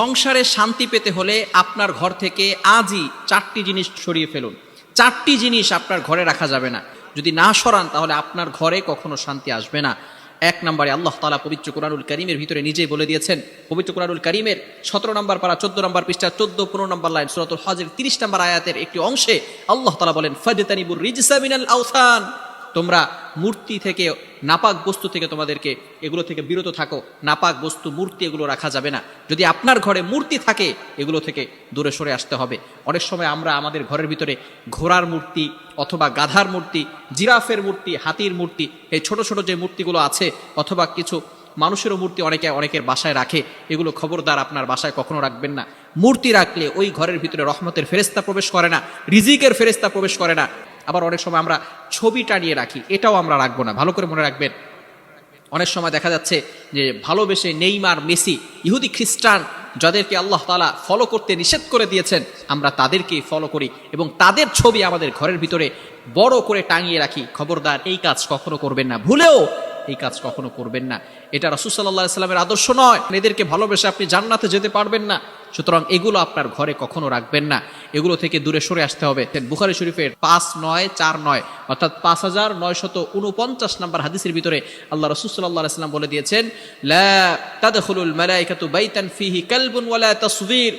সংসারে শান্তি পেতে হলে আপনার ঘর থেকে আজই 4টি জিনিস সরিয়ে ফেলুন। 4টি জিনিস আপনার ঘরে রাখা যাবে না। যদি না সরান তাহলে আপনার ঘরে কখনো শান্তি আসবে না। 1 নম্বরে আল্লাহ তাআলা পবিত্র কুরআনুল কারীমের ভিতরে নিজেই বলে দিয়েছেন। পবিত্র কুরআনুল কারীমের 17 নম্বর পারা 14 নম্বর পৃষ্ঠা 14-15 নম্বর লাইন সূরাতুল হজের 30 নম্বর আয়াতের একটি অংশে আল্লাহ তাআলা বলেন, ফাজতানিবুর রিজসা মিনাল আওসান, তোমরা মূর্তি থেকে, নাপাক বস্তু থেকে তোমাদেরকে এগুলো থেকে বিরত থাকো। নাপাক বস্তু, মূর্তি এগুলো রাখা যাবে না। যদি আপনার ঘরে মূর্তি থাকে এগুলো থেকে দূরে সরে আসতে হবে। অনেক সময় আমরা আমাদের ঘরের ভিতরে ঘোড়ার মূর্তি অথবা গাধার মূর্তি, জিরাফের মূর্তি, হাতির মূর্তি, এই ছোট ছোট যে মূর্তিগুলো আছে, অথবা কিছু মানুষেরও মূর্তি অনেকের বাসায় রাখে। এগুলো খবরদার আপনার বাসায় কখনো রাখবেন না। মূর্তি রাখলে ওই ঘরের ভিতরে রহমতের ফেরেশতা প্রবেশ করে না, রিজিকের ফেরেশতা প্রবেশ করে না। আবার অনেক সময় আমরা ছবি টানিয়ে রাখি, এটাও আমরা রাখবো না। ভালো করে মনে রাখবেন, অনেক সময় দেখা যাচ্ছে যে ভালোবেসে নেইমার, মেসি, ইহুদি, খ্রিস্টান যাদেরকে আল্লাহ তাআলা ফলো করতে নিষেধ করে দিয়েছেন, আমরা তাদেরকেই ফলো করি এবং তাদের ছবি আমাদের ঘরের ভিতরে বড় করে টাঙিয়ে রাখি। খবরদার এই কাজ কখনো করবেন না, ভুলেও এই কাজ কখনো করবেন না। এটা রাসূল সাল্লাল্লাহু আলাইহি সাল্লামের আদর্শ নয়। এদেরকে ভালোবেসে আপনি জান্নাতে যেতে পারবেন না। সুতরাং এগুলো আপনার ঘরে কখনো রাখবেন না, এগুলো থেকে দূরে সরে আসতে হবে। বুখারী শরীফের 5949 অর্থাৎ 5949 নম্বর হাদিসের ভিতরে আল্লাহ রাসূল সাল্লাল্লাহু আলাইহি সাল্লাম বলে দিয়েছেন, লা তাদখুলুল মালায়েকাতু বাইতান ফিহি কালবুন ওয়ালা তাসবির,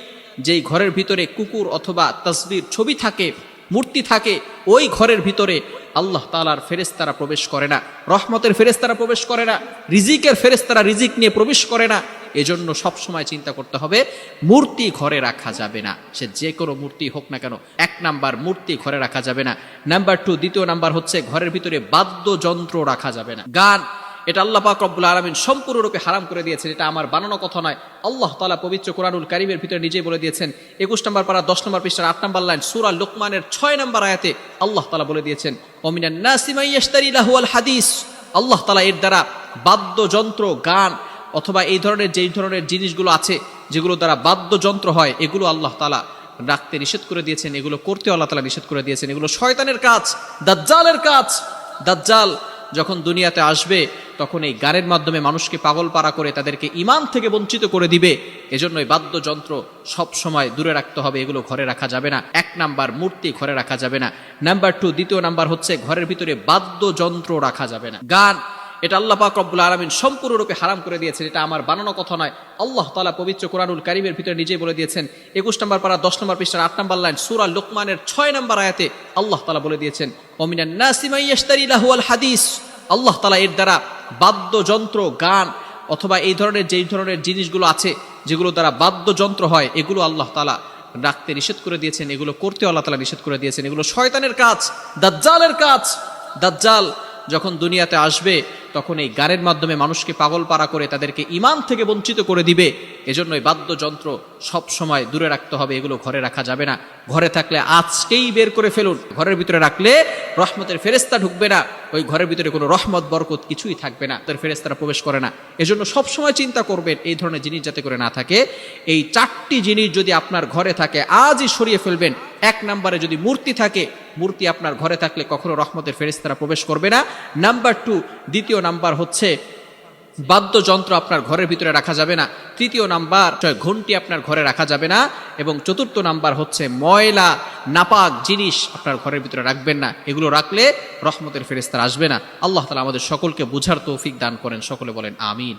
যেই ঘরের ভিতরে কুকুর অথবা তাসবির, ছবি থাকে, মূর্তি থাকে, ওই ঘরের ভিতরে আল্লাহ তাআলার ফেরেশতারা প্রবেশ করে না, রহমতের ফেরেশতারা প্রবেশ করে না, রিজিকের ফেরেশতারা রিজিক নিয়ে প্রবেশ করে না। এজন্য সব সময় চিন্তা করতে হবে, মূর্তি ঘরে রাখা যাবে না, সে যে কোনো মূর্তি হোক না কেন। 1 নাম্বার, মূর্তি ঘরে রাখা যাবে না। নাম্বার 2, দ্বিতীয় নাম্বার হচ্ছে ঘরের ভিতরে বাদ্যযন্ত্র রাখা যাবে না। গান, এটা আল্লাহ পাক রব্বুল আলামিন সম্পূর্ণরূপে হারাম করে দিয়েছেন। এটা আমার বানানো কথা নয়, আল্লাহ তাআলা পবিত্র কুরআনুল কারীমের ভিতরে নিজেই বলে দিয়েছেন। 21 নম্বর পারা 10 নম্বর পৃষ্ঠার 8 নম্বর লাইন সূরা লুকমানের 6 নম্বর আয়াতে আল্লাহ তাআলা বলে দিয়েছেন, ওমিনান নাসি মান ইয়াশতারি লাহুল হাদিস। আল্লাহ তাআলা এর দ্বারা বাদ্যযন্ত্র, গান অথবা এই ধরনের যেই ধরনের জিনিসগুলো আছে যেগুলো দ্বারা বাদ্যযন্ত্র হয়, এগুলো আল্লাহ তাআলা রাখতে নিষেধ করে দিয়েছেন, এগুলো করতে আল্লাহ তাআলা নিষেধ করে দিয়েছেন। এগুলো শয়তানের কাজ, দাজ্জালের কাজ। দাজ্জাল যখন দুনিয়াতে আসবে তখন এই গানের মাধ্যমে মানুষকে পাগল পারা করে তাদেরকে ঈমান থেকে বঞ্চিত করে দিবে। এজন্য এই বাদ্যযন্ত্র সব সময় দূরে রাখতে হবে, এগুলো ঘরে রাখা যাবে না। 1 নাম্বার, মূর্তি ঘরে রাখা যাবে না। নাম্বার 2, দ্বিতীয় নাম্বার হচ্ছে ঘরের ভিতরে বাদ্যযন্ত্র রাখা যাবে না। গান, এটা আল্লাহ পাক রব্বুল আলামিন সম্পূর্ণরূপে হারাম করে দিয়েছেন। এটা আমার বানানো কথা নয়, আল্লাহ তাআলা পবিত্র কুরআনুল কারীমের ভিতরে নিজেই বলে দিয়েছেন। 21 নম্বর পারা 10 নম্বর পৃষ্ঠার 8 নম্বর লাইন সূরা লুকমানের 6 নম্বর আয়াতে আল্লাহ তাআলা বলে দিয়েছেন, ওমিনান নাসি মান ইয়াশতারি লাহুল হাদিস। আল্লাহ তাআলা এর দ্বারা বাদ্যযন্ত্র, গান অথবা এই ধরনের যেই ধরনের জিনিসগুলো আছে যেগুলো দ্বারা বাদ্যযন্ত্র হয়, এগুলো আল্লাহ তাআলা রাখতে নিষেধ করে দিয়েছেন, এগুলো করতে আল্লাহ তাআলা নিষেধ করে দিয়েছেন। এগুলো শয়তানের কাজ, দাজ্জালের কাজ। দাজ্জাল যখন দুনিয়াতে আসবে তখন এই গানের মাধ্যমে মানুষকে পাগল পারা করে তাদেরকে ঈমান থেকে বঞ্চিত করে দিবে। এজন্য এই বাদ্যযন্ত্র সব সময় দূরে রাখতে হবে, এগুলো ঘরে রাখা যাবে না। ঘরে থাকলে আজকেই বের করে ফেলুন। ঘরের ভিতরে রাখলে রহমতের ফেরেশতা ঢুকবে না, ওই ঘরের ভিতরে কোনো রহমত বরকত কিছুই থাকবে না, তার ফেরেশতারা প্রবেশ করে না। এজন্য সব সময় চিন্তা করবেন এই ধরনের জিনিস যাতে করে না থাকে। এই 4টি জিনিস যদি আপনার ঘরে থাকে আজই সরিয়ে ফেলবেন। 1 নম্বরে যদি মূর্তি থাকে, মূর্তি আপনার ঘরে থাকলে কখনো রহমতের ফেরেশতারা প্রবেশ করবে না। নাম্বার 2, দ্বিতীয় নাম্বার হচ্ছে বাদ্যযন্ত্র আপনার ঘরের ভিতরে রাখা যাবে না। তৃতীয় নাম্বার, ঘন্টি আপনার ঘরে রাখা যাবে না। এবং চতুর্থ নাম্বার হচ্ছে ময়লা, নাপাক জিনিস আপনার ঘরের ভিতরে রাখবেন না। এগুলো রাখলে রহমতের ফেরেশতারা আসবে না। আল্লাহ তাআলা আমাদের সকলকে বুঝার তৌফিক দান করেন। সকলে বলেন আমিন।